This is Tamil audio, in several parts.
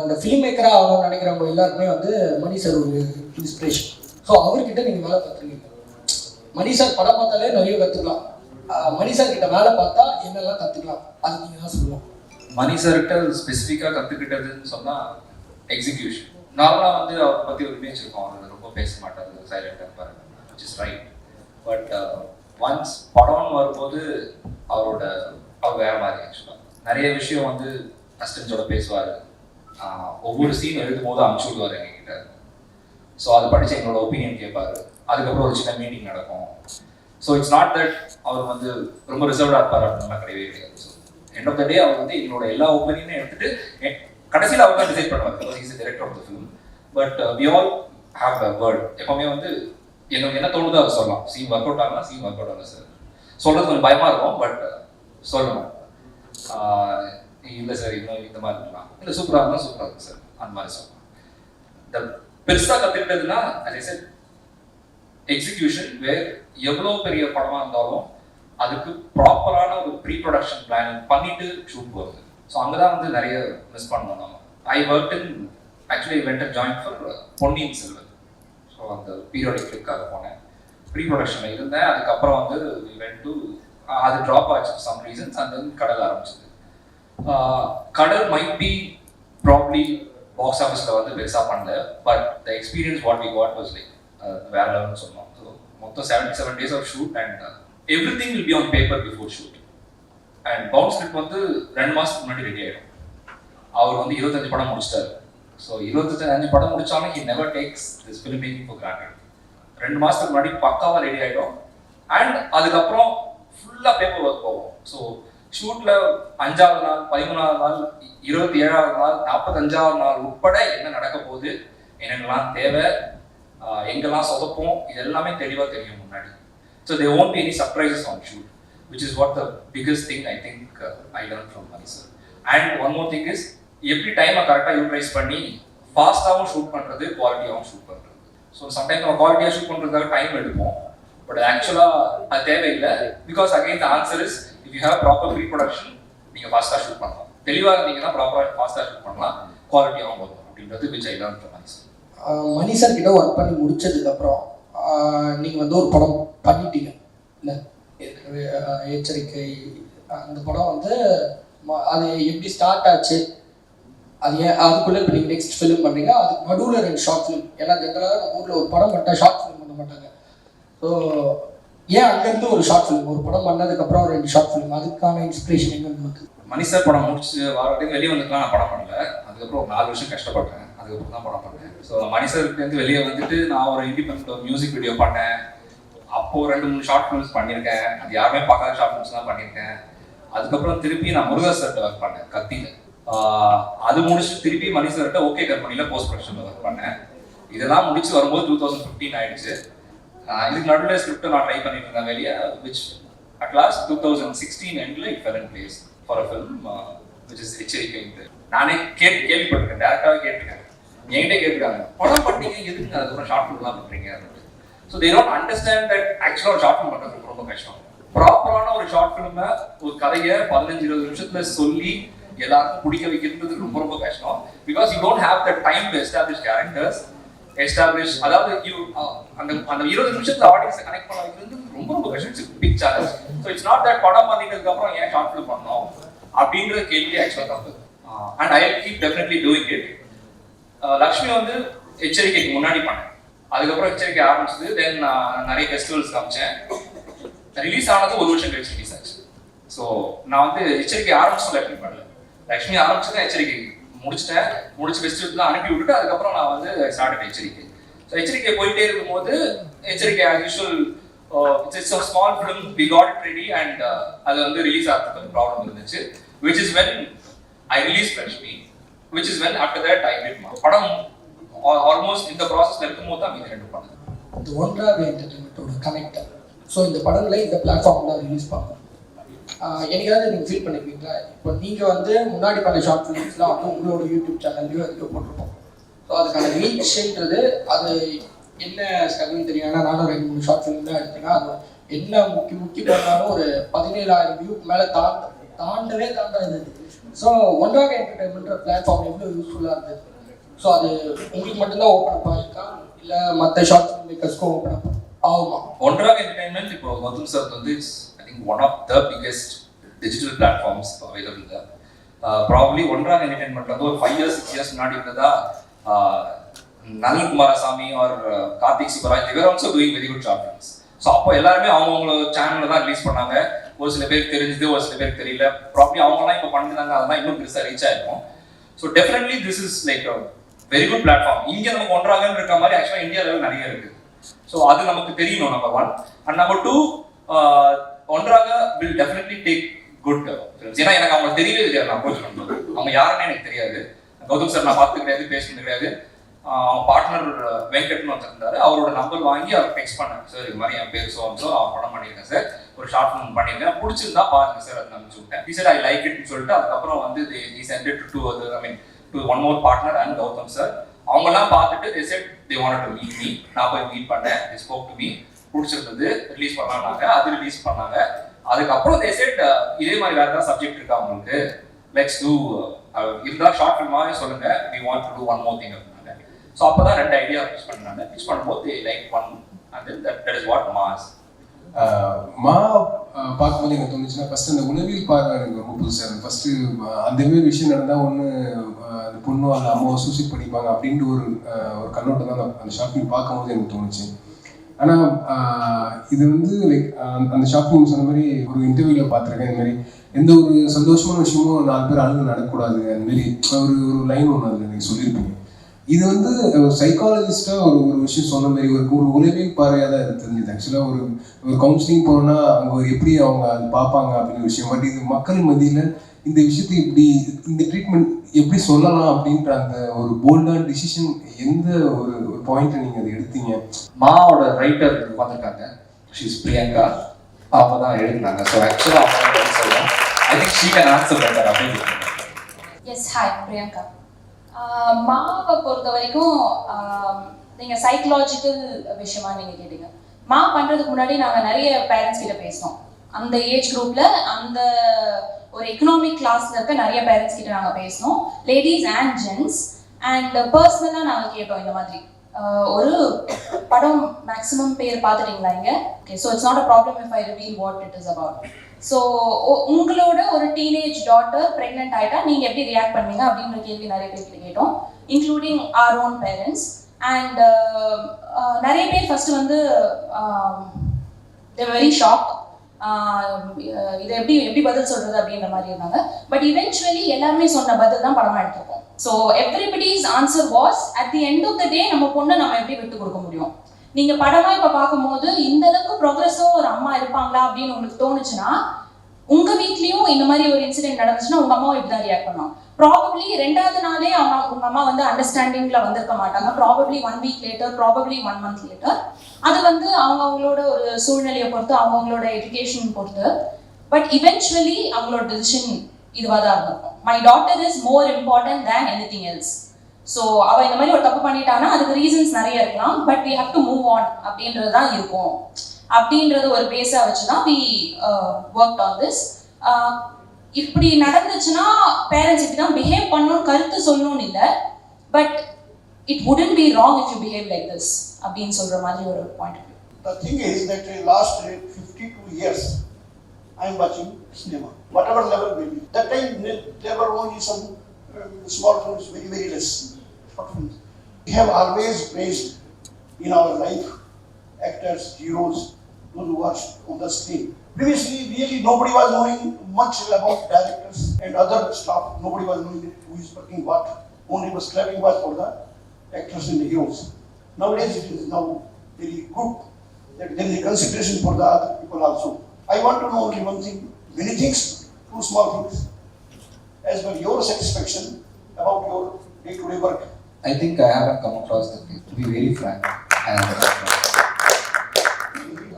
இந்த ஃபிலிம் மேக்கராக ஆகணும்னு நினைக்கிறவங்க எல்லாருக்குமே வந்து மணி சார் ஒரு இன்ஸ்பிரேஷன். ஸோ அவர்கிட்ட நீங்கள் வேலை பார்த்துருக்கீங்க. மணி சார் படம் பார்த்தாலே நிறைய கற்றுக்கலாம். மணி சார் கிட்ட வேலை பார்த்தா என்னெல்லாம் கற்றுக்கலாம் அது நீங்கள் தான் சொல்லலாம். மணி சார்கிட்ட ஸ்பெசிஃபிக்காக கற்றுக்கிட்டதுன்னு சொன்னால் எக்ஸிக்யூஷன். நார்மலாக வந்து அவரை பற்றி ஒரு இமேஜ் இருக்கும், அவர் ரொம்ப பேச மாட்டார், சைலண்டாக இருப்பார், which is right. But once படம்னு வரும்போது அவர் வேறு மாதிரி ஆக்சுவலாக நிறைய விஷயம் வந்து அசிஸ்டன்ஸோட பேசுவார். ஒவ்வொரு சீன் எழுதும் போது அனுப்பிச்சு விடுவார் எங்ககிட்ட. ஸோ அதை படித்து எங்களோட ஒப்பீனியன் கேட்பார். அதுக்கப்புறம் ஒரு சின்ன மீட்டிங் நடக்கும். ஸோ இட்ஸ் நாட் தட் அவர் வந்து ரொம்ப ரிசர்வ்டாக இருப்பார் அப்படின்லாம் கிடையவே கிடையாது. ஸோ எண்ட் ஆஃப் த டே அவர் வந்து எங்களோட எல்லா ஒப்பீனியனையும் எடுத்துட்டு கடைசியில் அவர் தான் டிசைட் பண்ணுவார். Because is director of the film. But we all have a word. எப்பவுமே வந்து எனக்கு என்ன தோணுதோ அதை சொல்லலாம். சீன் ஒர்க் அவுட் ஆகலாம், சீன் ஒர்க் அவுட் ஆகலாம் சார் சொல்கிறது கொஞ்சம் பயமாக இருக்கும். பட் சொல்லணும், இல்லை சார் இன்னும் இந்த மாதிரி இருக்கலாம், இல்லை சூப்பராக இருந்தால் சூப்பராக இருக்கும் சார் அந்த மாதிரி சொல்லலாம். இந்த பெருசாக கற்றுக்கிட்டதுன்னா அதே சார் எக்ஸிக்யூஷன். வேர் எவ்வளோ பெரிய படமாக இருந்தாலும் அதுக்கு ப்ராப்பரான ஒரு ப்ரீ ப்ரொடக்ஷன் பிளானிங் பண்ணிட்டு ஷூட் போகிறது. ஸோ அங்கே தான் வந்து நிறைய மிஸ் பண்ணுவோம் நம்ம. I work in actually went a join for Ponniyin Selvan. So அந்த பீரியாடிக் கிளிக்காக போனேன், ப்ரீ ப்ரொடக்ஷனில் இருந்தேன். அதுக்கப்புறம் வந்து வெண்ட் டு அது ட்ராப் ஆச்சு சம் ரீசன்ஸ். அந்த கடல் ஆரம்பிச்சது. கடல் மைட் பி ப்ராப்ளி பாக்ஸ் ஆஃபீஸில் வந்து பெருசாக பண்ணல. But the experience what we got was like வேற லெவல்னு சொன்னோம். ஸோ மொத்தம் 77 days of shoot and everything will be on paper before shoot. And bound script வந்து 2 மாதத்துக்கு முன்னாடி ரெடி ஆகிடும். அவர் வந்து 25 படம் முடிச்சிட்டாரு. ஸோ 25 படம் முடிச்சாலும் he never takes this film making for granted. 2 மாதத்துக்கு முன்னாடி பக்காவாக ரெடி ஆகிடும். அண்ட் அதுக்கப்புறம் ஃபுல்லாக பேப்பர் ஒர்க் போகும். ஸோ ஷூட்டில் 5ஆவது நாள், 13ஆவது நாள், 27ஆவது நாள், 45ஆவது நாள் உட்பட என்ன நடக்க போகுது, என்னென்னலாம் தேவை, எங்கெல்லாம் சொதப்போம், இது எல்லாமே தெளிவாக தெரியும் முன்னாடி. So there won't be any surprises on shoot, which is what the biggest thing I think I learned from Mani sir. And one more thing is every time கரெக்டாக யூட்டிலைஸ் பண்ணி ஃபாஸ்ட்டாகவும் ஷூட் பண்ணுறது, குவாலிட்டியாகவும் ஷூட் பண்ணுறது. ஸோ சம்டைம்ஸ் நம்ம குவாலிட்டியாக ஷூட் பண்ணுறதுக்காக டைம் எடுப்போம். பட் ஆக்சுவலாக அது தேவையில்லை. Because again the answer is if you have proper pre production நீங்கள் ஃபாஸ்ட்டாக ஷூட் பண்ணலாம். தெளிவாக இருந்தீங்கன்னா ப்ராப்பராக ஃபாஸ்ட்டாக ஷூட் பண்ணலாம், குவாலிட்டியாகவும் வரும் அப்படின்றது which I learn from Mani sir. Mani sir கிட்ட ஒர்க் பண்ணி முடிச்சதுக்கப்புறம் நீங்கள் வந்து ஒரு படம் பண்ணிட்டீங்க இல்லை? ஏற்கனவே எச்சரிக்கை அந்த படம் வந்து அது எப்படி ஸ்டார்ட் ஆச்சு, அது ஏன் அதுக்குள்ளே இப்போ நீங்கள் நெக்ஸ்ட் ஃபிலிம் பண்ணுறீங்க, அதுக்கு நடுவில் 2 ஷார்ட் ஃபிலிம். ஏன்னா ஜென்ரலாக நம்ம ஊரில் ஒரு படம் பண்ணிட்டா ஷார்ட் ஃபிலிம் பண்ண மாட்டாங்க. ஸோ ஏன் அங்கேருந்து ஒரு ஷார்ட் ஃபிலிம், ஒரு படம் பண்ணதுக்கப்புறம் 2 ஷார்ட் ஃபிலிம், அதுக்கான இன்ஸ்பிரேஷன் எங்கே நமக்கு? மணி சார் படம் முடிச்சு வாரத்துக்கு வெளியே வந்துட்டுலாம் நான் படம் பண்ணல. அதுக்கப்புறம் ஒரு 4 வருஷம் கஷ்டப்பட்டேன். அதுக்கப்புறம் தான் படம் பண்ணேன். ஸோ மணி சார்லேருந்து வெளியே வந்துட்டு நான் ஒரு இண்டிபெண்ட் ஒரு மியூசிக் வீடியோ பண்ணேன். அப்போது 2-3 ஷார்ட் ஃபிலிம்ஸ் பண்ணியிருக்கேன். அது யாருமே பார்க்காத ஷார்ட் ஃபிலிம்ஸ் தான் பண்ணியிருக்கேன். அதுக்கப்புறம் திருப்பி நான் முருகர் சார்கிட்ட ஒர்க் பண்ணேன் கத்தியில். அது முடிச்சுட்டு திருப்பி மணி சார்கிட்ட ஓகே கம்பெனியில் போஸ்ட் ப்ரொடக்ஷனில் ஒர்க் பண்ணேன். இதெல்லாம் முடிச்சு வரும்போது 2015 ஆயிடுச்சு. இதுக்கு நடுவில் ஸ்கிரிப்டை நான் ட்ரை பண்ணிட்டு இருந்தேன் வெளியே, விச் அட் லாஸ்ட் 2016 எண்டில் it fell in place for a film which is Echcharikkai. நானே கேள்விப்பட்டிருக்கேன், டேரக்டாகவே கேட்டிருக்கேன், என்கிட்ட கேட்டிருக்காங்க படம் பண்ணீங்க எதுக்கு அதுக்கப்புறம் ஷார்ட் ஃபிலிம்லாம் பண்ணுறீங்க. So they not understand that ஆக்சுவலாக ஒரு ஷார்ட் ஃபிலிம் பண்ணுறது ரொம்ப கஷ்டம். ப்ராப்பரான ஒரு ஷார்ட் ஃபிலிமை ஒரு கதையை 15-20 நிமிஷத்துல சொல்லி எல்லாருக்கும் பிடிக்க வைக்கிறது ரொம்ப ரொம்ப கஷ்டம். Because you don't have the time to establish characters, establish அதாவது அந்த 20 நிமிஷத்துல ஆடியன்ஸை கனெக்ட் பண்ண வைக்கிறது ரொம்ப ரொம்ப கஷ்டம். It's big challenge. So it's not that படம் பண்ணிட்டதுக்கு அப்புறம் ஏன் ஷார்ட் ஃபிலிம் பண்ணோம் அப்படின்ற கேள்வி ஆக்சுவலாக தப்பு. And I keep definitely doing it. Lakshmi வந்து எச்சரிக்கைக்கு முன்னாடி பண்ணேன். அதுக்கப்புறம் எச்சரிக்கை ஆரம்பிச்சது. தென் நிறைய ஃபெஸ்டிவல்ஸ் காமிச்சேன். ரிலீஸ் ஆனது 1 வருஷம் கழிச்சு ரிலீஸ் ஆச்சு. ஸோ நான் வந்து எச்சரிக்கை ஆரம்பிச்சு லக்ஷ்மி பண்ணல. லக்ஷ்மி ஆரம்பிச்சுதான் எச்சரிக்கை முடிச்சிட்டேன். முடிச்சு ஃபெஸ்டிவல்லாம் அனுப்பி விட்டுட்டு அதுக்கப்புறம் நான் வந்து ஸ்டார்ட் எச்சரிக்கை. ஸோ எச்சரிக்கை போயிட்டே இருக்கும்போது எச்சரிக்கை as usual it's a small film, we got it ready and அது வந்து ரிலீஸ் ஆகிறதுக்கு ப்ராப்ளம் இருந்துச்சு. which is when I released Lakshmi, which is when after that I did படம் ஆல்மோஸ்ட் இந்த ப்ராசஸ்ல இருக்கும்போது தான் மீதி 2 பண்ணது. இந்த ஒன்றாக என்டர்டைன்மெண்ட்டோட கனெக்டர். ஸோ இந்த படங்களை இந்த பிளாட்ஃபார்ம்ல ரிலீஸ் பண்ணுவோம். என்னைக்காவது நீங்கள் ஃபீல் பண்ணிருக்கீங்களா? இப்போ நீங்கள் வந்து முன்னாடி பண்ண ஷார்ட் ஃபிலிம்ஸ்லாம் வந்து உங்களோட யூடியூப் சேனல்லையும் அதுக்கு போட்டிருப்போம். ஸோ அதுக்கான ரீச்ன்றது அது என்ன ஸ்ட்ரகிள் தெரியும். ஏன்னா நானும் 2-3 ஷார்ட் ஃபிலிம் தான் எடுத்தேன்னா அது என்ன முக்கி பண்ணாலும் ஒரு 17,000 வியூக்கு மேலே தாண்டாது. ஸோ ஒன்றாக என்டர்டைன்மெண்ட் பிளாட்ஃபார்ம் எவ்வளோ யூஸ்ஃபுல்லாக இருந்தது? ஸோ அது உங்களுக்கு மட்டும்தான் ஓப்பன் அப் ஆகிருக்கா இல்லை மற்ற ஷார்ட் ஃபிலிம் மேக்கர்ஸ்க்கும் ஓப்பன் அப் ஆகுமா? ஒன்றாக என்டர்டைன்மெண்ட் இப்போ கௌதம் சார் வந்து I think one of the biggest digital platforms available தான். ப்ராபப்ளி ஒன்றாக என்டர்டைன்மெண்ட் வந்து ஒரு 5 years 6 years முன்னாடி இருந்ததா Nalin Kumarasamy or Karthik Subbaraj there also doing very good short films. So அப்போ எல்லாருமே அவங்களோட சேனலில் தான் ரிலீஸ் பண்ணாங்க. ஒரு சில பேருக்கு தெரிஞ்சது, ஒரு சில பேருக்கு தெரியல. ப்ராப்ளி அவங்கலாம் இப்போ பண்ணிருந்தாங்க, அதெல்லாம் இன்னும் பெருசாக ரீச் ஆயிருக்கும். So definitely this is like very good platform. இங்கே நமக்கு ஒன்றாகன்னு இருக்க மாதிரி ஆக்சுவலாக இந்தியா லெவல் நிறைய இருக்கு. ஸோ அது நமக்கு தெரியணும் நம்பர் 1. அண்ட் நம்பர் 2, ஒன்றாக will definitely take good films. ஏன்னா எனக்கு அவங்க தெரியவே தெரியாது. நான் அப்ரோச் பண்ணுறது அவங்க யாருன்னு எனக்கு தெரியாது. கௌதம் சார் நான் பார்த்து கிடையாது, பேசுனது கிடையாது. அவங்க பார்ட்னர் வெங்கட்னு வச்சிருந்தாரு. அவரோட நம்பர் வாங்கி அவர் டெக்ஸ்ட் பண்ணேன். சார் இது மாதிரி என் பேர் ஸோ அவர் படம் பண்ணியிருக்கேன் சார், ஒரு ஷார்ட் ஃபிலிம் பண்ணியிருக்கேன், பிடிச்சிருந்தா பாருங்க சார் அது அனுப்பிச்சு விட்டேன். he said I like it சொல்லிட்டு அதுக்கப்புறம் வந்து he sent it to other, I mean to one more partner and Gautham sir. அவங்கெல்லாம் பார்த்துட்டு they said they wanted to meet me. நான் போய் மீட் பண்ணேன். they spoke to me. பிடிச்சிருந்தது, ரிலீஸ் பண்ணாங்க. அது ரிலீஸ் பண்ணாங்க. அதுக்கப்புறம் they said இதே மாதிரி வேற ஏதாவது சப்ஜெக்ட் இருக்கா உங்களுக்கு, லெட்ஸ் டூ இருந்தா ஷார்ட் ஃபிலிமாவே சொல்லுங்க, we want to do one more thing அப்படின்னாங்க. ஸோ அப்போ தான் 2 ஐடியா பிச் பண்ணாங்க. பிச் பண்ணும்போது they like one and then that is what mass. மா பார்க்கும்போது எனக்கு தோணுச்சுன்னா ஃபர்ஸ்ட் அந்த உளவியல் பார்வை எனக்கு ரொம்ப புதுசாக இருந்தது. ஃபர்ஸ்ட் அந்த மாதிரி விஷயம் நடந்தால் ஒன்று அந்த பொண்ணோ அந்த அம்மாவை சூசைட் பண்ணிப்பாங்க அப்படின்ட்டு ஒரு கண்ணோட்டம் தான் அந்த ஷார்ட் ஃபிலிம் பார்க்கும்போது எனக்கு தோணுச்சு. ஆனால் இது வந்து லைக் அந்த ஷார்ட் ஃபிலிம் சொன்ன மாதிரி ஒரு இன்டர்வியூவில் பார்த்துருக்கேன். இந்த மாதிரி எந்த ஒரு சந்தோஷமான விஷயமும் 4 பேர் அழுது நடக்கக்கூடாது, அதுமாரி ஒரு லைன் ஒன்று அதில் நீங்கள் சொல்லியிருப்பீங்க. இது வந்து ஒரு சைக்காலஜிஸ்டாக ஒரு விஷயம் சொன்ன மாதிரி ஒரு உளவியல் பார்வையாக தான் எனக்கு தெரிஞ்சுது. ஆக்சுவலாக ஒரு கவுன்சிலிங் போனோன்னா அங்கே எப்படி அவங்க அது பார்ப்பாங்க அப்படின்னு விஷயம். பட் இது மக்கள் மத்தியில் இந்த விஷயத்தை இப்படி இந்த ட்ரீட்மெண்ட் எப்படி சொல்லலாம் அப்படின்ற அந்த ஒரு போல்டான டிசிஷன் எந்த ஒரு பாயிண்ட்டை நீங்கள் அதை எடுத்தீங்க? மாவோட ரைட்டர் உட்காந்துருக்காங்க, ஷீஸ் பிரியங்கா. அவங்க தான் எழுதினாங்க. ஸோ ஆக்சுவலாக அவங்க சொல்லலாம். I think she can answer better அப்படின்னு. Yes, hi Priyanka. மாவை பொறுத்த வரைக்கும் நீங்கள் சைக்கலாஜிக்கல் விஷயமா நீங்கள் கேட்டீங்க. மா பண்ணுறதுக்கு முன்னாடி நாங்கள் நிறைய பேரண்ட்ஸ் கிட்ட பேசினோம். அந்த ஏஜ் குரூப்பில் அந்த ஒரு எக்கனாமிக் கிளாஸில் இருக்க நிறைய பேரண்ட்ஸ் கிட்ட நாங்கள் பேசினோம், லேடிஸ் அண்ட் ஜென்ட்ஸ். அண்ட் பர்சனலாக நாங்கள் கேட்டோம் இந்த மாதிரி ஒரு படம் மேக்ஸிமம் பேர் பார்த்துட்டீங்களா இங்கே? Okay, so it's not a problem if I reveal what it is about. So உங்களோட ஒரு டீனேஜ் டாட்டர் ப்ரெக்னென்ட் ஆகிட்டா நீங்கள் எப்படி ரியாக்ட் பண்ணுவீங்க அப்படின்ற கேள்வி நிறைய பேர்கிட்ட கேட்டோம், including our own parents. And நிறைய பேர் ஃபர்ஸ்ட் வந்து தேர் வெரி ஷாக், இதை எப்படி பதில் சொல்றது அப்படின்ற மாதிரி இருந்தாங்க. பட் இவென்ச்சுவலி எல்லாருமே சொன்ன பதில் தான் படமா எடுத்திருக்கோம். So everybody's answer was at the end of the day நம்ம பொண்ணை நம்ம எப்படி விட்டு கொடுக்க முடியும்? நீங்க படமா இப்ப பார்க்கும்போது இந்த அளவுக்கு ப்ரோக்ரஸும் ஒரு அம்மா இருப்பாங்களா அப்படின்னு உங்களுக்கு தோணுச்சுன்னா, உங்க வீட்லயும் இந்த மாதிரி ஒரு இன்சிடென்ட் நடந்துச்சுன்னா உங்க அம்மாவும் இப்படிதான் ரியாக்ட் பண்ணுவாங்க. ப்ராபப்ளி 2வது நாளே உங்க அம்மா வந்து அண்டர்ஸ்டாண்டிங்ல வந்திருக்க மாட்டாங்க. Probably 1 week later, probably 1 month later. அது வந்து அவங்களோட ஒரு சூழ்நிலையை பொறுத்து, அவங்களோட எஜுகேஷன் பொறுத்து. பட் இவென்ச்சுவலி அவங்களோட டிசிஷன் இதுவாக தான் இருக்கும். My daughter is more important than anything else. So அவள் இந்த மாதிரி ஒரு தப்பு பண்ணிட்டான்னா அதுக்கு ரீசன்ஸ் நிறைய இருக்கலாம், but we have to move on அப்படின்றது தான் இருக்கும். அப்படின்றது ஒரு பேஸாக வச்சு தான் வி ஒர்க் ஆன் திஸ். இப்படி நடந்துச்சுன்னா பேரண்ட்ஸ் இப்படி தான் பிஹேவ் பண்ணணும், கருத்து சொல்லணும்னு இல்லை, but it wouldn't be wrong if you behave like this அப்படின்னு சொல்கிற மாதிரி ஒரு point of view. The thing is that last 52 years I am watching cinema, whatever level may be. That time there were only some small films, very, very less short films. We have always praised in our life actors, heroes, those who are on the screen. Previously, really nobody was knowing much about directors and other staff. Nobody was knowing who is working what. Only was clapping was for the actors and the heroes. Nowadays it is now very good that there is a consideration for the other people also. I want to know only one thing, many things, 2 small things, as per your satisfaction about your day-to-day work. I think I haven't come across the case, to be very frank.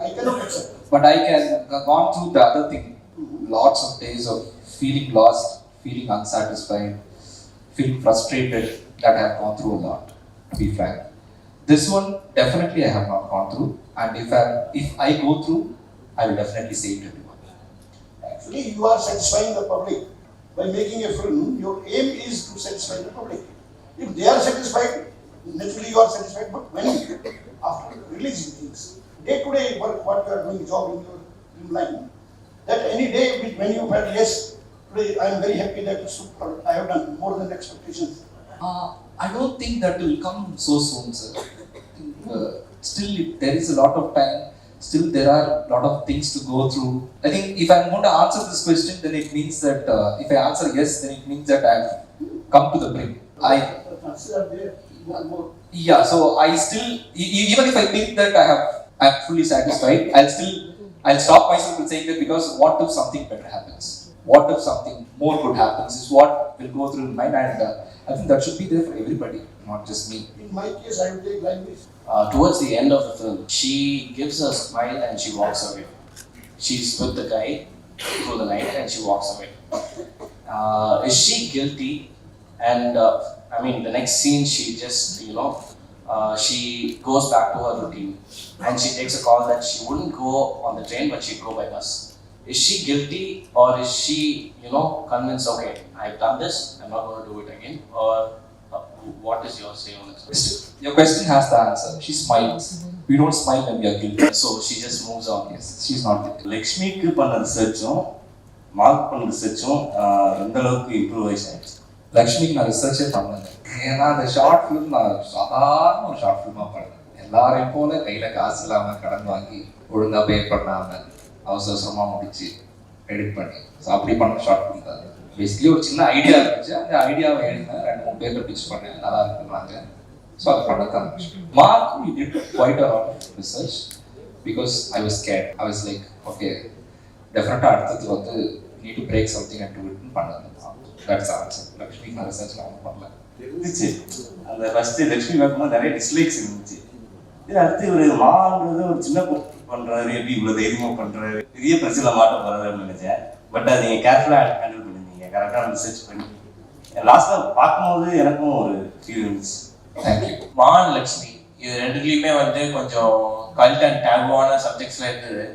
I cannot accept. But I can gone through the other thing, lots of days of feeling lost, feeling unsatisfied, feeling frustrated, that I have gone through a lot, to be frank. This one definitely I have not gone through, and if I go through, I will definitely say it to everyone. Actually, you are satisfying the public. By making a film, your aim is to satisfy the public. If they are satisfied, naturally you are satisfied. But when after releasing things, day to day work, what you are doing, job in your film line, that any day when you felt yes, today I am very happy that super, I have done more than expectations. I don't think that will come so soon, sir. Still, there is a lot of time. Still, there are a lot of things to go through. I think if I'm going to answer this question, then it means that if I answer yes, then it means that I've come to the brink. Yeah. So I still, even if I think that I'm fully satisfied, I'll stop myself from saying that, because what if something better happens? What if something more good happens? Is what will go through my mind, and I think that should be there for everybody, not just me. In my case, I will take like this. Towards the end of the film, she gives a smile and she walks away. She's with the guy through the night and she walks away. Is she guilty? And I mean, the next scene, she just, she goes back to her routine and she takes a call that she wouldn't go on the train but she'd go by bus. Is she guilty, or is she, convinced, okay, I've done this, I'm not going to do it again? Or what is your say on this? Your question has the answer. She smiles. We don't smile when we are guilty. So she just moves on. Yes, she's not guilty. லக்ஷ்மிக்கு பண்ண ரிசர்ச்சும் மார்க் பண்ண ரிசர்ச்சும் எந்த அளவுக்கு இம்ப்ரூவைஸ் ஆயிடுச்சு? லக்ஷ்மிக்கு நான் ரிசர்ச்சே பண்ணேன். ஏன்னா அந்த ஷார்ட் ஃபிலிம் நான் சாதாரண ஒரு ஷார்ட் ஃபிலிமாக பண்ணேன். எல்லாரையும் போல கையில் காசு இல்லாமல் கடன் வாங்கி ஒழுங்காக பே பண்ணாமல் அவசரமாக முடிச்சு எடிட் பண்ணி, ஸோ அப்படி பண்ண ஷார்ட் ஃபிலிம் தான். பேசிக்கலி ஒரு சின்ன ஐடியா இருந்துச்சு, அந்த ஐடியாவை எழுதினேன், 2-3 பேரில் பிச் பண்ணேன், நல்லா இருக்குன்னாங்க. ஸோ அதை பண்ண தான் mark we did quite a lot of research because I was scared. I was like, okay, டெஃபினட்டாக அடுத்தது வந்து need to break something and do it பண்ணது. That's the answer. லக்ஷ்மி நான் ரிசர்ச் நான் பண்ணல. இருந்துச்சு அந்த ஃபர்ஸ்ட் லக்ஷ்மி பார்க்கும்போது நிறைய டிஸ்லைக்ஸ் இருந்துச்சு. இது அடுத்து ஒரு மான்றது ஒரு சின்ன பண்ணுறாரு, எப்படி இவ்வளோ தைரியமாக பண்ணுறாரு, பெரிய பிரச்சனை மாட்ட போகிறாருன்னு நினைச்சேன். பட் அதை நீங்கள் கேர்ஃபுல்லாக ஹேண்டில் பண்ணிருந்தீங்க, கரெக்டாக ரிசர்ச் பண்ணி. லாஸ்ட்டாக பார்க்கும்போது எனக்கும் ஒரு ஃபீல் இருந்துச்சு. தேங்க்யூ. மான் லக்ஷ்மி இது ரெண்டுலேயுமே வந்து கொஞ்சம் கல்ட் அண்ட் டேபுவான சப்ஜெக்ட்ஸ்ல இருந்தது.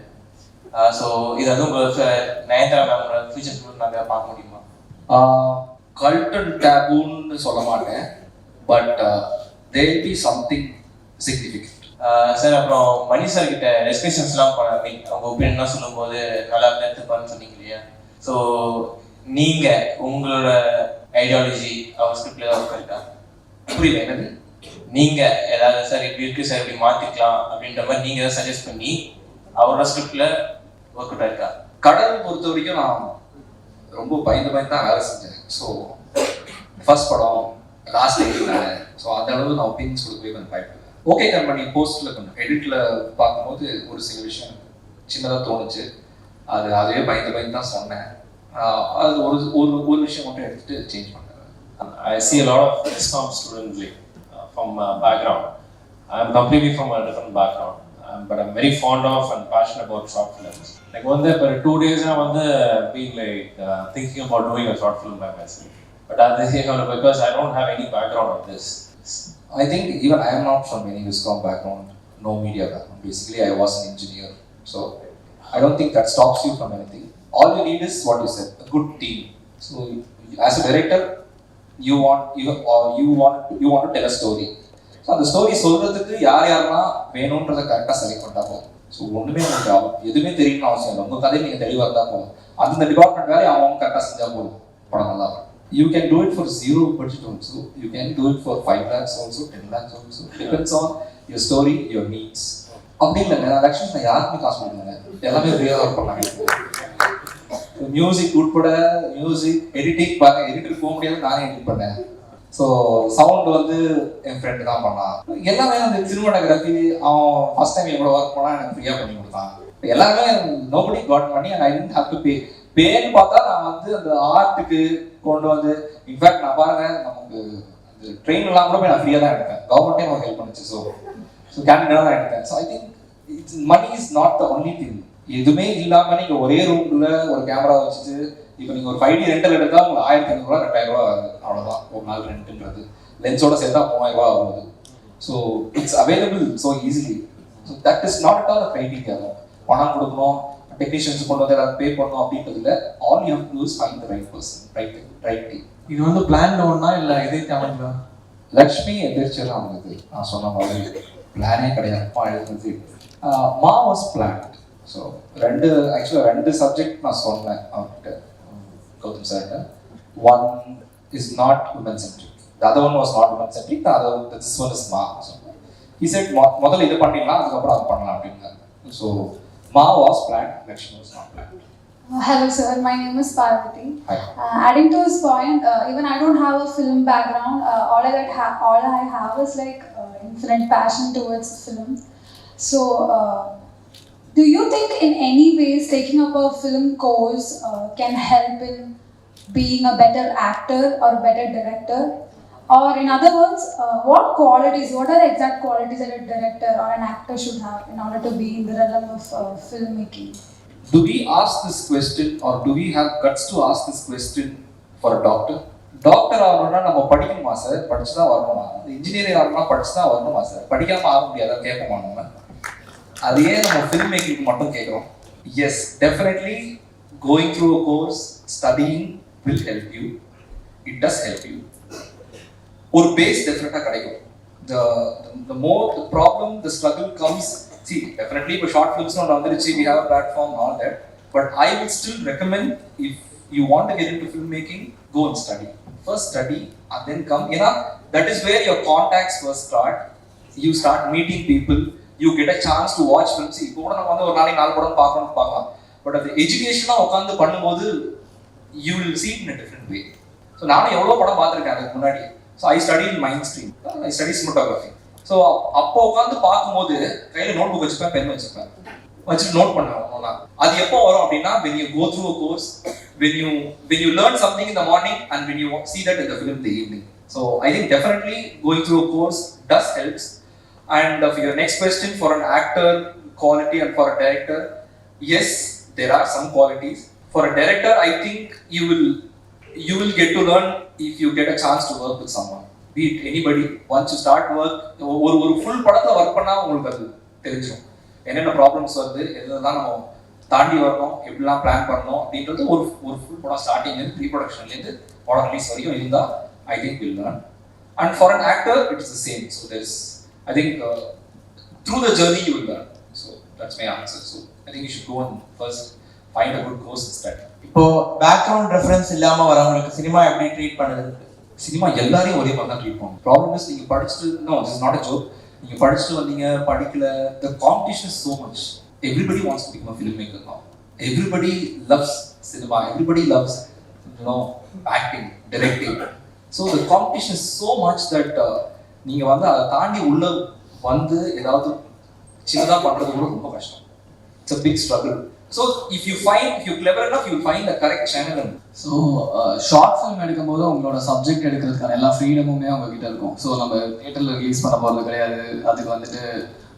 ஸோ இது வந்து உங்களுக்கு நயன்தாரா மேமோட ஃபியூச்சர் ஃபிலிம் நாங்கள் பார்க்க முடியுமா? கல்ட் அண்ட் டேபூன்னு சொல்ல மாட்டேன், but there will be something significant. Sir, அப்புறம் மணி சார் கிட்ட டிஸ்கஷன்ஸ்லாம் அவங்க ஒப்பீனியன்லாம் சொல்லும்போது நல்லா எடுத்துப்பான்னு சொன்னீங்க இல்லையா? ஸோ நீங்கள் உங்களோட ஐடியாலஜி அவர் ஸ்கிரிப்டில் ஏதாவது ஒர்க் இருக்கா? புரியல என்னது? நீங்கள் ஏதாவது சார் இப்படி இருக்குது சார் இப்படி மாற்றிக்கலாம் அப்படின்ற மாதிரி நீங்கள் ஏதாவது சஜஸ்ட் பண்ணி அவரோட ஸ்கிரிப்டில் ஒர்க் அவுட் இருக்கா? கடல் பொறுத்த வரைக்கும் நான் ரொம்ப பயந்து தான் வேலை செஞ்சேன். ஸோ ஃபர்ஸ்ட் படம் லாஸ்ட் எடிட்னால, ஸோ அந்த அளவு நான் ஒப்பீனியன்ஸ் கொடுக்கவே கொஞ்சம் பயப்படுவேன். ஓகே கம்பெனி போஸ்ட்டில் கொஞ்சம் எடிட்டில் பார்க்கும்போது ஒரு சில விஷயம் சின்னதாக தோணுச்சு, அதுவே பயந்து தான் சொன்னேன். அது ஒரு விஷயம் மட்டும் எடுத்துட்டு சேஞ்ச் பண்ணேன். I see a lot of ISCOM students from background. I'm completely from a different background, but I'm very fond of and passionate about short films. Like one day for 2 days I was being thinking about doing a short film by myself. But at the same time, because I don't have any background of this. I think even I am not from any ISCOM background, no media background. Basically, I was an engineer, so I don't think that stops you from anything. All you need is what you said, a good team. So as a director, you want to tell a story. So அந்த ஸ்டோரி சொல்கிறதுக்கு யாரெல்லாம் வேணுன்றதை கரெக்டாக செலக்ட் பண்ணா போதும். ஸோ ஒன்றுமே உங்களுக்கு எதுவுமே தெரியணும்னு அவசியம் இல்லை. உங்கள் கதையை நீங்கள் தெளிவாக இருந்தால் போதும். அந்த டிபார்ட்மெண்ட் வேலையை அவங்க கரெக்டாக செஞ்சால் போதும், படம் நல்லா வரும். You can do it for 0 budget also. You can do it for 5 lakhs also, 10 lakhs also. Depends on your story, your needs. அப்படி இல்லைங்க, நான் ஆக்சுவலி நான் யாருக்குமே காசு கொடுங்க, எல்லாமே ஃப்ரீயாக ஒர்க் பண்ணாங்க. மியூசிக் உட்பட மியூசிக் எடிட்டிங் பாருங்க, எடிட்டர் போக முடியாது, நானே எடிட் பண்ணேன். ஸோ சவுண்ட் வந்து என் ஃப்ரெண்டு தான் பண்ணான். எல்லாமே அந்த சினிமாட்டோகிராஃபி அவன் ஃபர்ஸ்ட் டைம் எவ்வளோ ஒர்க் பண்ணால் எனக்கு ஃப்ரீயாக பண்ணி கொடுத்தான். எல்லாருமே நோபடி காட் பண்ணி and I didn't have to pay. பேன்னு பார்த்தா நான் வந்து அந்த ஆர்ட்டுக்கு கொண்டு வந்து, இன்ஃபேக்ட் நான் பாருங்க, நமக்கு அந்த ட்ரெயின் எல்லாம் கூட போய் நான் ஃப்ரீயாக தான் எடுத்தேன், கவர்மெண்ட்டே எனக்கு ஹெல்ப் பண்ணுச்சு. ஸோ கேண்டிடாக தான் எடுத்தேன். So I think it's money is not the only thing. எதுவுமே இல்லாமல் நீங்கள் ஒரே ரூம்ல ஒரு கேமரா வச்சுட்டு, இப்போ நீங்கள் ஒரு 5D ரெண்டல் எடுத்தால் உங்களுக்கு 1500 2000 ஆகுது, அவ்வளோதான் ஒரு நாள் ரெண்ட்டுன்றது. லென்ஸோட சேர்த்தா 3000 ஆகுது. So it's available so easily. So that is not at all a criteria. பணம் கொடுக்கணும், டெக்னீஷியன்ஸ் கொண்டு வந்து ஏதாவது பே பண்ணணும் அப்படின்றது இல்லை. All you have to do is find the right person, right team. இது வந்து பிளான் டவுனா இல்லை இதே தமிழ்ல லக்ஷ்மி எதிர்ச்சியெல்லாம் வந்தது. நான் சொன்ன மாதிரி பிளானே கிடையாது. எழுதுனது மா வாஸ் பிளான். ஸோ ரெண்டு சப்ஜெக்ட் நான் சொன்னேன் அவர்கிட்ட, கௌதம் சார்கிட்ட. One is not woman centric, the other one was not women centric, this one is Ma. So he said முதல்ல இது பண்ணிடலாம், அதுக்கப்புறம் அது பண்ணலாம் அப்படின்னாங்க. So Ma was planned, Lakshmi was not planned. Hello sir, my name is Parvati. Hi. Adding to his point, even I don't have a film background. All I have is like infinite passion towards film. So do you think in any ways taking up a film course can help in being a better actor or a better director? Or in other words, what are the exact qualities that a director or an actor should have in order to be in the realm of filmmaking? Do we ask this question or do we have guts to ask this question for a doctor? Doctor ஆகணும்னா நம்ம படிக்கணுமா சார்? படிச்சு தான் வரணுமா? இன்ஜினியரிங் ஆகணும்னா படிச்சு தான் வரணுமா சார்? படிக்காம ஆக முடியாதா கேட்போமா நம்ம? அதையே நம்ம ஃபில்ம் மேக்கிங்க்கு மட்டும் கேட்குறோம். Yes, definitely going through a course, studying will help you. It does help you. ஒரு பேஸ் டெஃபினட்டாக கிடைக்கும். The more the problem, the struggle comes. See, definitely இப்போ ஷார்ட் ஃபிலிம்ஸ் ஒன்று வந்துருச்சு, we have a platform, all that. But I would still recommend, if you want to get into filmmaking, go and study. First study and then come. ஏன்னா that is where your contacts first start. You start meeting people. You get a chance to watch films. இப்போ கூட நம்ம வந்து ஒரு நாளைக்கு 4 படம் பார்க்கலாம். பட் அது எஜுகேஷனாக உட்காந்து பண்ணும்போது you will see it in a different way. So நானும் எவ்வளோ படம் பார்த்துருக்கேன் அதுக்கு முன்னாடி. So I studied mainstream, I studied cinematography. So அப்போ உட்காந்து பார்க்கும்போது கையில் நோட் புக் வச்சுப்பேன், பென் வச்சுட்டு நோட் பண்ணுவேன். அது எப்போ வரும் அப்படின்னா, when you go through a course, when you learn something in the morning and when you see that in the film in the evening. So I think definitely going through a course does helps. And for your next question, for an actor quality and for a director, yes, there are some qualities. For a director, I think you will get to learn if you get a chance to work with someone. Be it anybody. Once you start work, ஒரு full படத்துல ஒர்க் பண்ணா உங்களுக்கு அது தெரிஞ்சிடும். என்னென்ன ப்ராப்ளம்ஸ் வருது, எதெல்லாம் நம்ம தாண்டி வரணும், எப்படிலாம் பிளான் பண்ணணும் அப்படின்றது ஒரு ஃபுல் படம் ஸ்டார்டிங்லேருந்து ப்ரீ ப்ரொடக்ஷன்லேருந்து படம் ரிலீஸ் வரைக்கும் இருந்தால் I think we'll learn. And for an actor, it is the same. So there's, I think through the journey you will learn. So that's my answer. So I think you should go and first find a good course and study. இப்போ பேக்ரவுண்ட் ரெஃபரன்ஸ் இல்லாம வரவங்களுக்கு சினிமா எப்படி ட்ரீட் பண்ணுது? சினிமா எல்லாரையும் ஒரே மாதிரி தான் ட்ரீட் பண்ணும். ப்ராப்ளம் இஸ், நீங்கள் படிச்சுட்டு, no, this is not a joke. நீங்கள் படிச்சுட்டு வந்தீங்க, படிக்கல, the competition is so much. Everybody wants to become a filmmaker now. Everybody loves cinema. Everybody loves, acting, directing. So the competition is so much that நீங்கள் வந்து அதை தாண்டி உள்ள வந்து ஏதாவது சின்னதாக பண்ணுறது கூட ரொம்ப கஷ்டம். It's a big struggle. So if you're clever enough, you'll find the correct channel. So short film எடுக்கும்போது உங்களோட சப்ஜெக்ட் எடுக்கிறதுக்கான எல்லா ஃப்ரீடமுமே உங்ககிட்ட இருக்கும். ஸோ நம்ம தியேட்டரில் ரிலீஸ் பண்ண போகிறது கிடையாது, அதுக்கு வந்துட்டு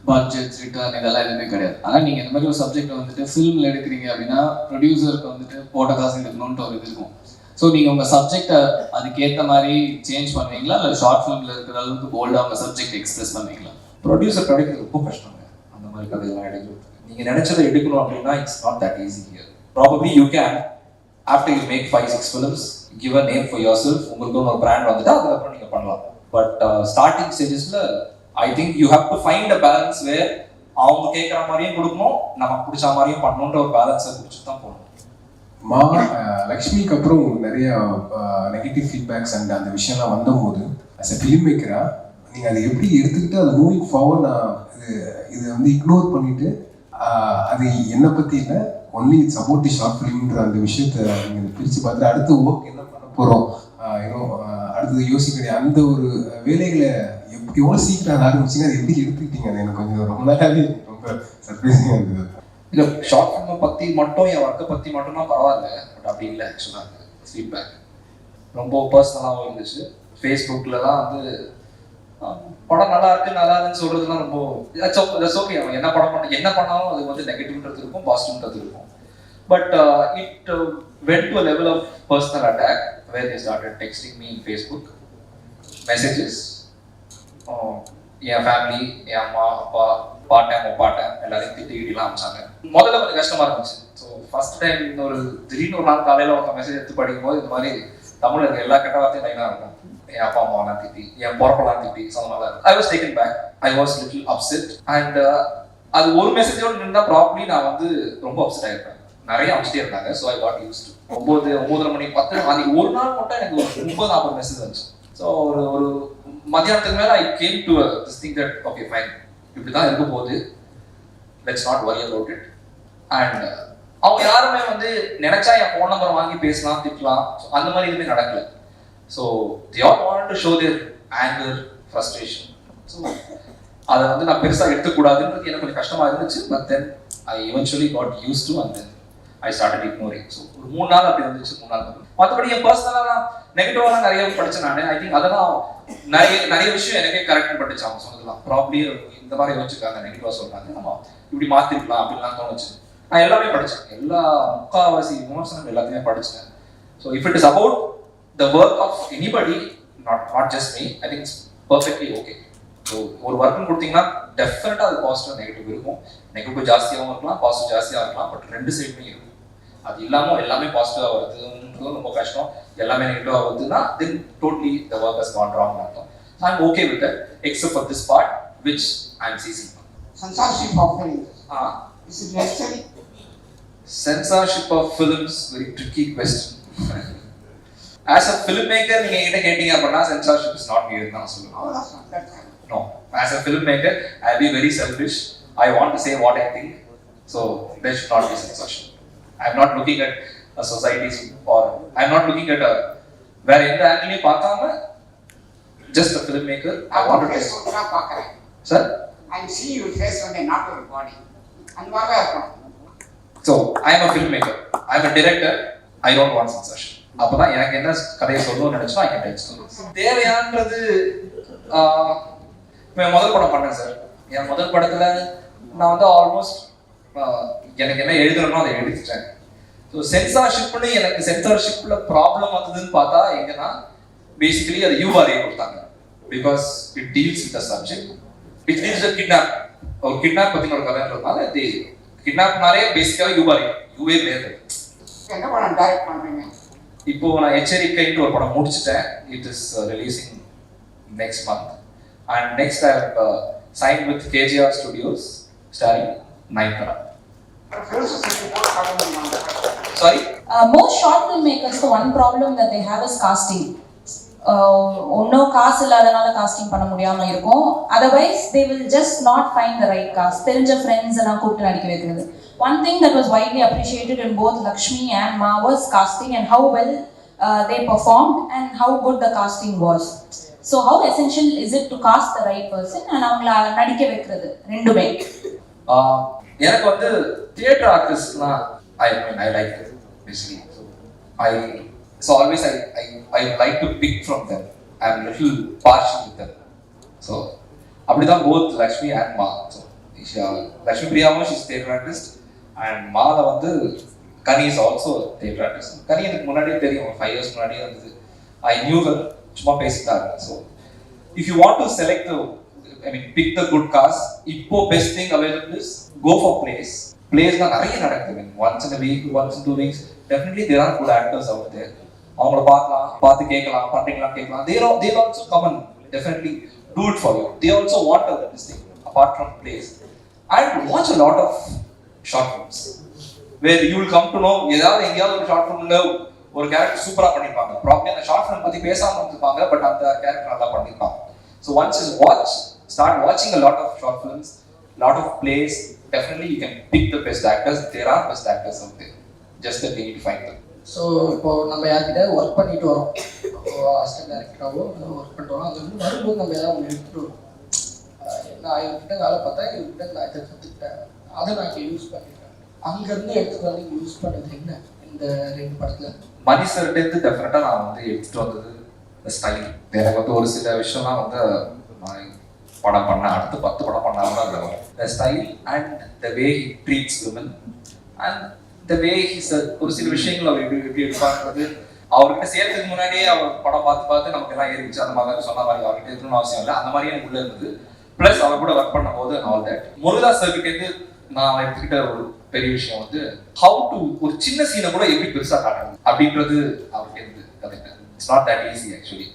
பட்ஜெட், ரிட்டர்ன் இதெல்லாம் எதுவுமே கிடையாது. ஆனால் நீங்கள் இந்த மாதிரி ஒரு சப்ஜெக்ட் வந்துட்டு ஃபிலிமில் எடுக்கிறீங்க அப்படின்னா ப்ரொடியூசருக்கு வந்துட்டு போட்ட காசு எடுக்கணுன்ட்டு ஒரு இது இருக்கும். ஸோ நீங்கள் உங்கள் சப்ஜெக்டை அதுக்கேற்ற மாதிரி சேஞ்ச் பண்ணுவீங்களா, இல்லை ஷார்ட் ஃபிலிமில் இருக்கிற அளவுக்கு போல்டாக உங்கள் சப்ஜெக்ட் எக்ஸ்பிரஸ் பண்ணுவீங்களா? ப்ரொடியூசர் கிடைக்கிறது ரொம்ப கஷ்டங்க அந்த மாதிரி கதையெல்லாம் எடுக்கிறது. நீங்கள் நினச்சதை எடுக்கணும் அப்படின்னா it's not that easy here. Probably you can, after you make 5-6 films, give a name for your செல்ஃப், உங்களுக்கு ஒரு பிராண்ட் வந்துட்டு அதுக்கப்புறம் நீங்கள் பண்ணலாம். பட் ஸ்டார்டிங் ஸ்டேஜஸில் I think you have to find a balance where அவங்க கேட்குற மாதிரியும் கொடுக்கணும், நமக்கு பிடிச்ச மாதிரியும் பண்ணணுன்ற ஒரு பேலன்ஸை பிடிச்சிட்டு தான் போகணும். லக்ஷ்மிக்கு அப்புறம் நிறைய நெகட்டிவ் ஃபீட்பேக்ஸ் அண்ட் அந்த விஷயம்லாம் வந்தபோது அஸ் அ ஃபிலிம் மேக்கரா நீங்கள் அதை எப்படி எடுத்துக்கிட்டு அதை மூவிங் ஃபார்வர்ட், நான் இது வந்து இக்னோர் பண்ணிட்டு அது என்னை பற்றி இல்லை, only it's about the short ஃபிலிம்ன்ற அந்த விஷயத்தை நீங்கள் பிரித்து பார்த்துட்டு அடுத்து ஒர்க் என்ன பண்ண போகிறோம், அடுத்தது யோசிக்கிற அந்த ஒரு வேலைகளை எவ்வளோ சீக்கிரம் ஆரம்பிச்சிங்க, அதை எப்படி எடுத்துக்கிட்டீங்க? அது எனக்கு கொஞ்சம் ரொம்ப நாளாவே ரொம்ப சர்ப்ரைசிங்காக இருந்தது. இல்லை, ஷார்ட் ஃபிலிமை பற்றி மட்டும், என் ஒர்க்கை பற்றி மட்டும்னா பரவாயில்ல, பட் அப்படி இல்லை. ஆக்சுவலாக ஃபீட்பேக் ரொம்ப பர்சனலாகவும் இருந்துச்சு. ஃபேஸ்புக்கில் தான் வந்து படம் நல்லா இருக்குன்னு சொல்கிறதுலாம் ரொம்ப ஓகே. அவன் என்ன படம் என்ன பண்ணாலும் அது வந்து நெகட்டிவ்ன்றது இருக்கும், பாசிட்டிவ்ன்றது இருக்கும். But it went to a level of personal attack where they started texting me in Facebook messages. என் ஃபேமிலி, என் அம்மா அப்பா, பாட்டேன் எல்லாரையும் திட்டிலாம் அமைச்சாங்க. முதல்ல கொஞ்சம் கஷ்டமா இருந்துச்சு. ஸோ ஃபர்ஸ்ட் டைம் திடீர்னு ஒரு நாள் காலையில் ஒருத்தர் மெசேஜ் எடுத்து படிக்கும் போது இந்த மாதிரி தமிழ் இருக்க எல்லா கெட்ட வார்த்தையும் லைனாக இருக்கும். என் அப்பா அம்மாவெல்லாம் திட்டி, என் பொறப்பெல்லாம் திட்டி சொன்னனால I was taken back. I was little upset. And அது ஒரு மெசேஜோடு நின்றா ப்ராப்ளி நான் ரொம்ப அப்செட் ஆகிருப்பேன். நிறைய அமைச்சிட்டே இருந்தாங்க. So I got use to 9:30 மணி 10 அன்னைக்கு ஒரு நாள் மட்டும் எனக்கு ஒரு 30-40 மெசேஜ் வந்துச்சு. ஸோ ஒரு மத்தியானத்துக்கு மேலே I came to this thing that okay fine, இப்படி தான் இருக்க போகுது, let's not worry about it. And அவங்க யாருமே நினைச்சா என் ஃபோன் நம்பர் வாங்கி பேசலாம், திட்டலாம், அந்த மாதிரி எதுவுமே நடக்கல. So they all wanted to show their anger, frustration. So அதை நான் பெருசாக எடுத்துக்கூடாதுன்றது எனக்கு கொஞ்சம் கஷ்டமாக இருந்துச்சு. But then I eventually got used to and then I started ignoring. So ஒரு 3 நாள் அப்படி வந்துச்சு. 3 நாள் மற்றபடி என் பர்சனலாக நெகட்டிவாலாம் நிறைய படித்தேன் நான். ஐ திங்க் அதெல்லாம் நிறைய விஷயம் எனக்கே கரெக்ட் பண்ணிச்சு. அவங்க சொன்னதுலாம் ப்ராப்ளி இந்த மாதிரி யோசிச்சுக்காங்க, நெகட்டிவாக சொல்கிறாங்க, நம்ம இப்படி மாற்றிருக்கலாம் அப்படின்லாம் தோணுச்சு. நான் எல்லாமே படித்தேன். எல்லா முக்கால்வாசி விமர்சனம் எல்லாத்தையுமே படிச்சிட்டேன். So if it is about the work of anybody, not just me, I think it's perfectly okay. So ஒரு ஒர்க் கொடுத்தீங்கன்னா டெஃபினட்டா அது பாசிட்டிவ் நெகட்டிவ் இருக்கும். நெகட்டிவ் ஜாஸ்தியாகவும் இருக்கலாம், பாசிட்டிவ் ஜாஸ்தியாக இருக்கலாம். பட் ரெண்டு சைடுமே இருக்கும். அது இல்லாமல் எல்லாமே பாசிட்டிவாக வருதுன்றது ரொம்ப கஷ்டம். எல்லாமே நெகட்டிவாக வருதுன்னா then totally the work has gone wrong அர்த்தம். So I'm okay with that except for this part which I'm ceasing. Censorship of films. Is it necessary? Censorship of films, very tricky question. As a filmmaker, நீங்க கிட்ட கேட்டீங்க அப்படின்னா censorship is not needed தான் சொல்லுவேன். No, as a filmmaker, I'll be very selfish. I want to say what I think, so there should not be censorship. I'm not looking at a society or I'm not looking at a where எந்த ஆங்கிலையும் பார்க்காம just a filmmaker. I want to say. Sir? I see your face when not your body. And what happened? So I am a filmmaker. I am a director. I don't want censorship. அப்பதான் எனக்கு என்ன கதையை சொல்லணும்னு நினைச்சோம் ஐ கேன் டெல் ஸ்டோரிஸ். தேவையான்றது என் முதல் படம் பண்ணேன் சார். என் முதல் படத்துல நான் ஆல்மோஸ்ட் எனக்கு என்ன எழுதணும்னோ அதை எழுதிட்டேன். ஸோ சென்சார்ஷிப்னு எனக்கு சென்சார்ஷிப்ல ப்ராப்ளம் வந்ததுன்னு பார்த்தா எங்கன்னா பேசிக்கலி அது யூஆர்ஏ கொடுத்தாங்க. Because it deals with the subject it deals kidnap. ஒரு கிட்னாப் பத்தின ஒரு கதைன்றதுனால கிட்னாப்னாலே பேசிக்காக யூஏ வேறு. என்ன படம் டைரக்ட் பண்றீங்க? இப்போ நான் எச்சரிக்கைன்னு ஒரு படம் முடிச்சிட்டேன். It is releasing next month. And next I have sign with KGR studios starring Nayanthara. Sorry? Most short filmmakers, the one problem that they have is casting. ஒன்னும் காசு இல்லாதனால காஸ்டிங் பண்ண முடியாம இருக்கும். Otherwise they will just not find the right cast. தெரிஞ்ச ஃப்ரெண்ட்ஸ் எல்லாம் கூப்பிட்டு நடிக்க வைக்கிறது. One thing that was widely appreciated in both Lakshmi and Ma was casting and how well they performed and how good the casting was. So how essential is it to cast the right person and அவங்கள நடிக்க வைக்கிறது ரெண்டுமே? எனக்கு theatre ஆர்டிஸ்ட்லாம் I like it basically. So always I like to pick from them. I'm little partial with them. So அப்படிதான் both Lakshmi and Ma. So Lakshmi Priyamu, she's a theatre artist. And மால கனி இஸ் ஆல்சோ தேட்டர் ஆர்டிஸ்ட். கனி எனக்கு முன்னாடியே தெரியும், 5 years முன்னாடியே இருந்தது. ஐ நியூ ஹர், சும்மா பேசிட்டாங்க. So if you want to select pick the good cast, இப்போ best thing available is go for plays தான் நிறைய நடக்குது. Once in week, once in 2 weeks, definitely there are good actors out there. அவங்கள பார்த்து கேட்கலாம், பண்றீங்களா கேட்கலாம். they also come and definitely do it for you. They also want this thing apart from plays. And watch a lot of short films where you will come to know ஏதாவது எங்கேயாவது ஒரு ஷார்ட் ஃபிலிம்ல ஒரு கேரக்டர் சூப்பரா பண்ணிருப்பாங்க. ப்ராப்ளம் அந்த ஷார்ட் ஃபிலிம் பத்தி பேசாம இருப்பாங்க, பட் அந்த கேரக்டர் நல்லா பண்ணிருப்பாங்க. So once you start watching a lot of short films, lot of plays, definitely you can pick the best actors. There are best actors out there, just that we need to find them. So இப்போ நம்ம யார்கிட்ட ஒர்க் பண்ணிட்டு வரோம், அசிஸ்டன்ட் டைரக்டராகவோ ஒர்க் பண்ணிட்டு வரோம், அது வரும்போது நம்ம ஏதாவது ஒன்று எடுத்துகிட்டு வரோம். நான் இவர்கிட்ட வேலை பார்த்தேன், இவர்கிட்ட நான் இதை கற்றுக்கிட்டேன், அதை நான் இங்கே யூஸ் பண்ணிட்டேன். அங்கேருந்து எடுத்துகிட்டு வந்து யூஸ் பண்ணது என்ன இந்த 2 படத்தில்? மணி சார்ட்டேருந்து டெஃபினட்டாக நான் எடுத்துகிட்டு வந்தது ஸ்டைல். எனக்கு ஒரு சில விஷயம்லாம் நான் படம் பண்ணேன், அடுத்து 10 படம் பண்ணாமல் தான் இருக்கும். The style and the way he treats women and the way his ஒரு சில விஷயங்கள் அவர் எப்படி எடுப்பாங்கிறது. அவர்கிட்ட சேர்த்துக்கு முன்னாடியே அவர் படம் பார்த்து நமக்கு எல்லாம் ஏறிச்சு. அந்த மாதிரி சொன்ன மாதிரி அவர்கிட்ட இருக்கணும்னு அவசியம் இல்லை, அந்த மாதிரியே எனக்கு உள்ள இருந்தது. ப்ளஸ் அவர் கூட ஒர்க் பண்ணும்போது ஆல் தட் முருகதாஸ் சார்கிட்டேருந்து நான் எடுத்துக்கிட்ட ஒரு பெரிய விஷயம் வந்து ஹவு டு ஒரு சின்ன சீனை கூட எப்படி பெருசாக காட்டணும் அப்படின்றது அவர்கிட்ட கற்றுக்கிட்டேன். It's not that easy actually.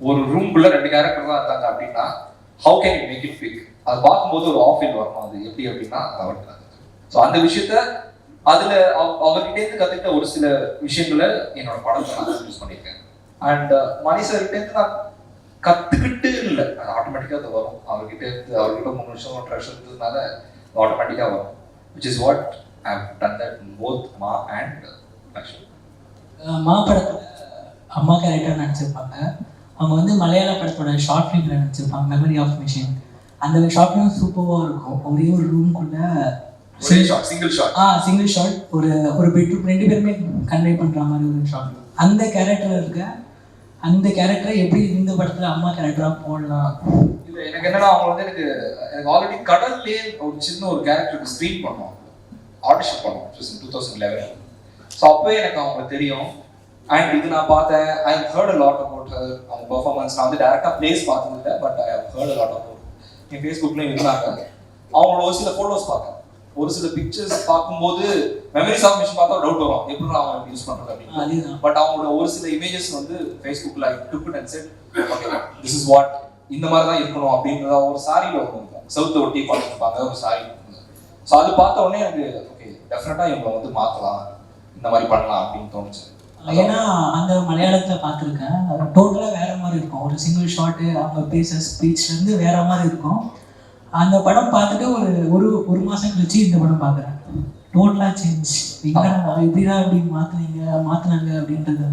ஒரு ரூம்குள்ள 2 கேரக்டர் தான் இருந்தாங்க அப்படின்னா how can you make it big, அதை பார்க்கும்போது ஒரு ஆஃப் ஃபீல் வரணும். அது எப்படி அப்படின்னா அவர்கிட்ட. ஸோ அந்த விஷயத்த அதில் அவர்கிட்டேருந்து கற்றுக்கிட்ட ஒரு சில விஷயங்களை என்னோட படத்தை நான் யூஸ் பண்ணியிருக்கேன். அண்ட் மணி சார்கிட்டேருந்து நான் கற்றுக்கிட்டு இல்லை, அது ஆட்டோமேட்டிக்காக அது வரும். அவர்கிட்ட 3 வருஷம் 1.5 வருஷம் இருந்ததுனால ஆட்டோமேட்டிக்காக வரும். Which is what I have done that in both Maa and Lakshmi. Maa படத்தில் அம்மா கேரக்டர் நடிச்சிருப்பாங்க. அவங்க வந்து மலையாள படத்தோட ஷார்ட் ஃபிலிமில் நடிச்சிருப்பாங்க, மெமரி ஆஃப் மிஷின். அந்த ஷார்ட் ஃபிலிம் சூப்பராக இருக்கும். ஒரே ஒரு ரூம்குள்ள சிங்கிள் ஷாட் ஒரு பெட்ரூம் 2 பேருமே கன்வே பண்ணுற மாதிரி ஒரு ஷார்ட். அந்த கேரக்டர் இருக்க அந்த கேரக்டரை எப்படி இந்த படத்தில் அம்மா கேரக்டராக போடலாம்? இல்லை எனக்கு என்னன்னா அவங்க வந்து எனக்கு ஆல்ரெடி கடல்லே ஒரு சின்ன ஒரு கேரக்டருக்கு ஸ்க்ரீன் பண்ணோம், ஆடிஷன் பண்ணோம் 2011. ஸோ அப்போவே எனக்கு அவங்க தெரியும். அண்ட் இது நான் பார்த்தேன். I heard a lot about அவங்க பெர்ஃபார்மன்ஸ். நான் வந்து டேரெக்டாக பிளேஸ் பார்த்ததில்லை, but I heard a lot about. என் ஃபேஸ்புக்லேயும் இருந்தாங்க. அவங்களோட ஒரு சில ஃபோட்டோஸ் பார்த்தேன், ஒரு சில பிக்சர்ஸ் பார்க்கும்போது மெமரிஸ் ஆஃப் மிஷன் பார்த்தா டவுட் வரும் எப்படி அவங்க யூஸ் பண்ணுறது அப்படின்னு. பட் அவங்களோட ஒரு சில இமேஜஸ் வந்து ஃபேஸ்புக்கில் I took it and said okay this is what, இந்த மாதிரி தான் இருக்கணும் அப்படின்றத ஒரு சாரியில் ஒன்று இருக்கும், சவுத்து ஒட்டி பார்த்துருப்பாங்க ஒரு சாரி. ஸோ அது பார்த்த உடனே எனக்கு ஓகே டெஃபினட்டாக இவங்களை வந்து மாற்றலாம், இந்த மாதிரி பண்ணலாம் அப்படின்னு தோணுச்சு. ஏன்னா அந்த மலையாளத்தில் பார்த்துருக்கேன், டோட்டலாக வேற மாதிரி இருக்கும். ஒரு சிங்கிள் ஷாட்டு அவங்க பேச ஸ்பீச்லேருந்து வேற மாதிரி இருக்கும். அந்த படம் பார்த்துட்டு ஒரு மாதம் கழிச்சு இந்த படம் பார்க்குறேன், டோட்டலாக சேஞ்ச். எப்படிதான் இப்படி மாற்றினாங்க அப்படின்றது.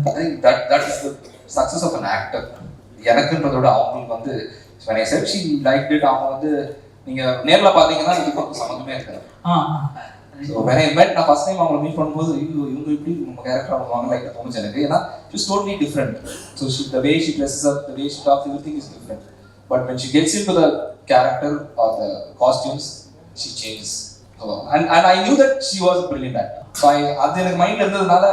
That is the success of an actor. எனக்குன்றதோட அவங்களுக்கு வந்து when I said she liked it, அவங்க வந்து நீங்கள் நேரில் பார்த்தீங்கன்னா இதுக்கு சம்மந்தமே இருக்காது. ஸோ when I met, நான் ஃபர்ஸ்ட் டைம் அவங்களை மீட் பண்ணும்போது இவங்க இப்படி நம்ம கேரக்டர் அவங்க லைக் தோணுச்சு எனக்கு. ஏன்னா it's totally different. So the way she dresses up, the way she talks, everything is different. But when she gets into the character or the costumes, she changes. And I knew that she was a brilliant actor. So அது எனக்கு மைண்டில் இருந்ததுனால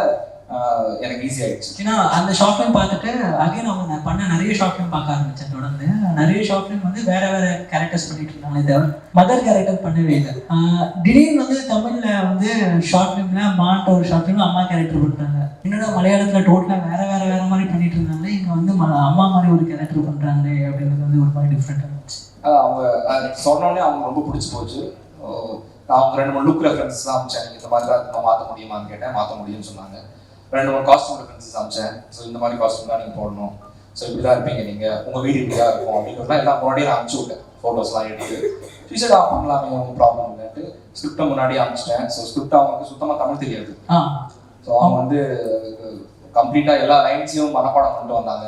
எனக்கு ஈஸி ஆயிடுச்சு. ஏன்னா அந்த ஷார்ட் ஃபிலிம் பார்த்துட்டு அகைன் அவங்க பண்ண நிறைய ஷார்ட் ஃபிலிம் பார்க்க ஆரம்பிச்சேன். தொடர்ந்து நிறைய ஷார்ட் ஃபிலிம் வந்து வேற கேரக்டர்ஸ் பண்ணிட்டு இருந்தாங்க, இதை மதர் கேரக்டர் பண்ணவே இல்லை. திடீர்னு வந்து தமிழ்ல வந்து ஷார்ட் ஃபிலிம்ல மாட்ட ஒரு ஷார்ட் ஃபிலிம் அம்மா கேரக்டர் பண்ணுறாங்க. என்னோட மலையாளத்தில் டோட்டலாக வேற மாதிரி பண்ணிட்டு இருந்தாங்க. இங்கே வந்து அம்மா மாதிரி ஒரு கேரக்டர் பண்ணுறாங்களே அப்படின்றது வந்து ஒரு மாதிரி டிஃப்ரெண்டாக இருந்துச்சு. அவங்க சொன்னோடனே அவங்க ரொம்ப பிடிச்சி போச்சு. நான் அவங்க 2-3 லுக் ரெஃபரன்ஸ்லாம் அமிச்சேன். இந்த மாதிரி தான் நம்ம மாற்ற முடியுமான்னு கேட்டேன், மாற்ற முடியும்னு சொன்னாங்க. 2-3 காஸ்டியூம் ரெஃபரன்ஸஸ் அமிச்சேன். ஸோ இந்த மாதிரி காஸ்டியூம் தான் நீங்கள் போடணும், ஸோ இப்படி தான் இருப்பீங்க நீங்கள், உங்கள் வீடு இப்படி தான் இருக்கும் அப்படின்றதுலாம் எல்லாம் முன்னாடியே நான் அனுப்பிச்சி விட்டேன். ஃபோட்டோஸ்லாம் எடுத்து ஃபியூச்சர் ஆஃப் பண்ணலாமே, ஒன்றும் ப்ராப்ளம் இல்லைன்ட்டு ஸ்கிரிப்டை முன்னாடியே அனுப்பிச்சிட்டேன். ஸோ ஸ்கிரிப்ட் அவங்களுக்கு சுத்தமாக தமிழ் தெரியாது. ஸோ அவங்க வந்து கம்ப்ளீட்டாக எல்லா லைன்ஸையும் மனப்பாடம் பண்ணிட்டு வந்தாங்க.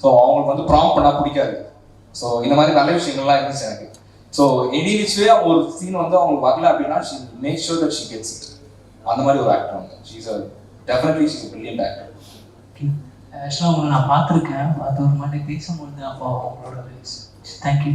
ஸோ அவங்களுக்கு வந்து ப்ராம்ப்ட் பண்ணால் பிடிக்காது. ஸோ இந்த மாதிரி நல்ல விஷயங்கள்லாம் இருந்துச்சு எனக்கு. ஸோ எனி விச் வே ஒரு சீன் வந்து அவங்களுக்கு வரல அப்படின்னா she makes sure that she gets it. அந்த மாதிரி ஒரு ஆக்டர் வந்து definitely she's a brilliant actor. ஆக்சுவலாக உங்களை நான் பார்த்துருக்கேன், அது ஒரு மாதிரி பேசும்போது அப்போ அவங்களோட தேங்க்யூ.